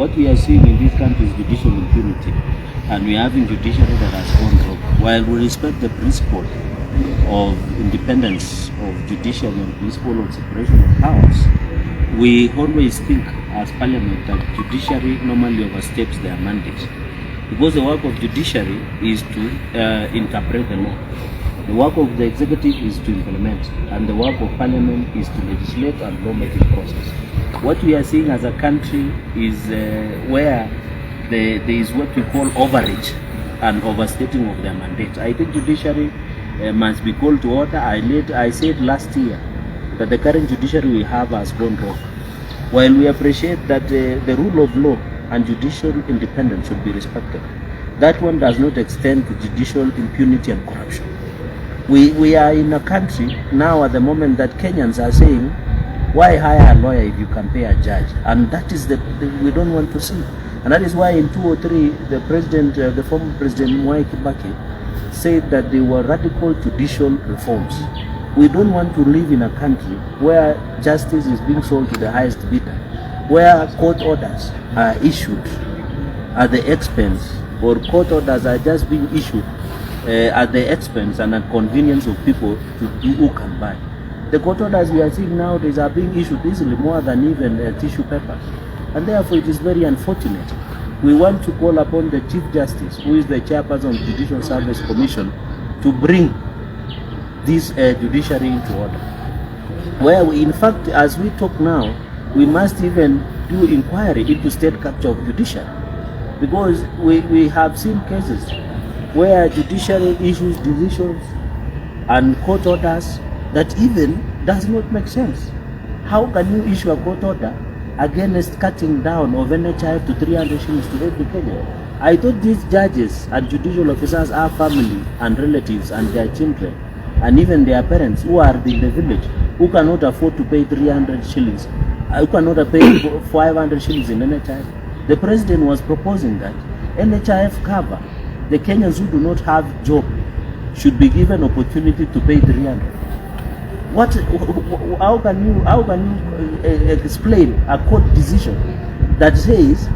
what we are seeing in this country is judicial impunity, and we are having judiciary that has gone rogue. While we respect the principle of independence of judiciary and principle of separation of powers, we always think as Parliament that judiciary normally oversteps their mandate, because the work of judiciary is to interpret the law. The work of the executive is to implement, and the work of Parliament is to legislate and lawmaking process. What we are seeing as a country is where there is what we call overreach and overstating of their mandate. I think judiciary must be called to order. I said last year that the current judiciary we have has gone wrong. While we appreciate that the rule of law and judicial independence should be respected, that one does not extend to judicial impunity and corruption. We are in a country now at the moment that Kenyans are saying, why hire a lawyer if you can pay a judge? And that is the we don't want to see. And that is why in 2003, the president, the former president Mwai Kibaki, said that they were radical judicial reforms. We don't want to live in a country where justice is being sold to the highest bidder, where court orders are issued at the expense, or court orders are just being issued at the expense and at convenience of people to do who can buy. The court orders we are seeing nowadays are being issued easily more than even tissue papers, and therefore it is very unfortunate. We want to call upon the Chief Justice, who is the chairperson of the Judicial Service Commission, to bring this judiciary into order. Where we, in fact, as we talk now, we must even do inquiry into state capture of judiciary, because we have seen cases where judiciary issues decisions and court orders that even does not make sense. How can you issue a court order against cutting down of NHIF to 300 shillings to every Kenyan? I thought these judges and judicial officers have family and relatives and their children and even their parents who are in the village, who cannot afford to pay 300 shillings, who cannot pay 500 shillings in NHIF. The president was proposing that NHIF cover the Kenyans who do not have job should be given opportunity to pay 300. How can you explain a court decision that says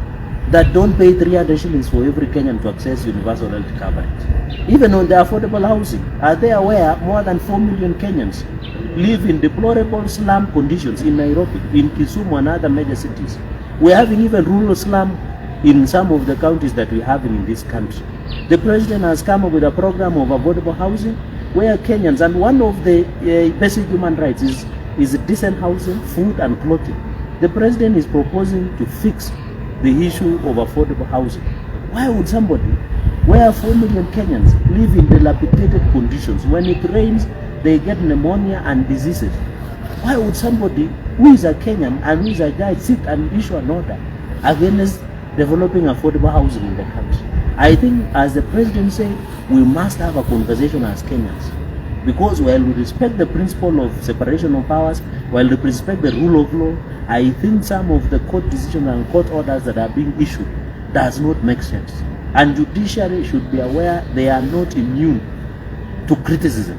that don't pay 300 shillings for every Kenyan to access universal health coverage? Even on the affordable housing, are they aware more than 4 million Kenyans live in deplorable slum conditions in Nairobi, in Kisumu and other major cities? We're having even rural slum in some of the counties that we have in this country. The president has come up with a program of affordable housing where Kenyans, and one of the basic human rights is decent housing, food and clothing. The president is proposing to fix the issue of affordable housing. Why would somebody, where 4 million Kenyans live in dilapidated conditions, when it rains they get pneumonia and diseases, why would somebody who is a Kenyan and who is a judge sit and issue an order against developing affordable housing in the country? I think, as the president said, we must have a conversation as Kenyans, because while we respect the principle of separation of powers, while we respect the rule of law, I think some of the court decisions and court orders that are being issued does not make sense. And judiciary should be aware they are not immune to criticism.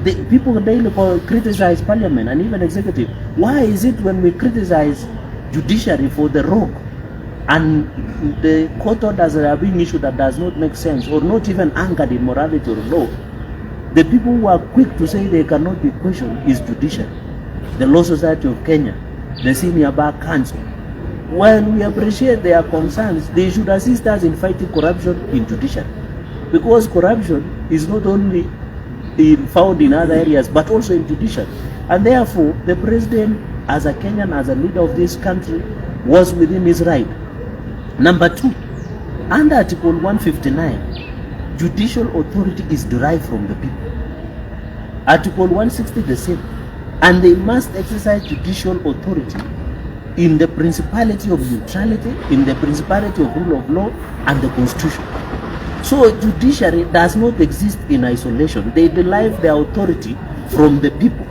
The people daily criticize Parliament and even executive. Why is it when we criticize judiciary for the wrong and the court orders that are being issued that does not make sense or not even anchored in morality or law, the people who are quick to say they cannot be questioned is judiciary, the Law Society of Kenya, the Senior Bar Council. When we appreciate their concerns, they should assist us in fighting corruption in judiciary, because corruption is not only found in other areas but also in judiciary. And therefore the president, as a Kenyan, as a leader of this country, was within his right. Number two, under Article 159, judicial authority is derived from the people. Article 160 the same. And they must exercise judicial authority in the principality of neutrality, in the principality of rule of law and the constitution. So judiciary does not exist in isolation. They derive their authority from the people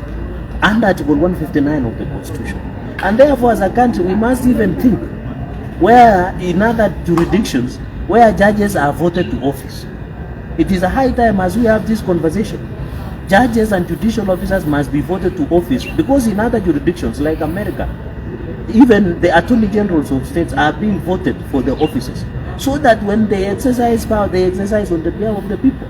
under Article 159 of the Constitution. And therefore, as a country, we must even think where in other jurisdictions where judges are voted to office. It is a high time, as we have this conversation, judges and judicial officers must be voted to office, because in other jurisdictions like America, even the attorney generals of states are being voted for the offices, so that when they exercise power, they exercise on the behalf of the people.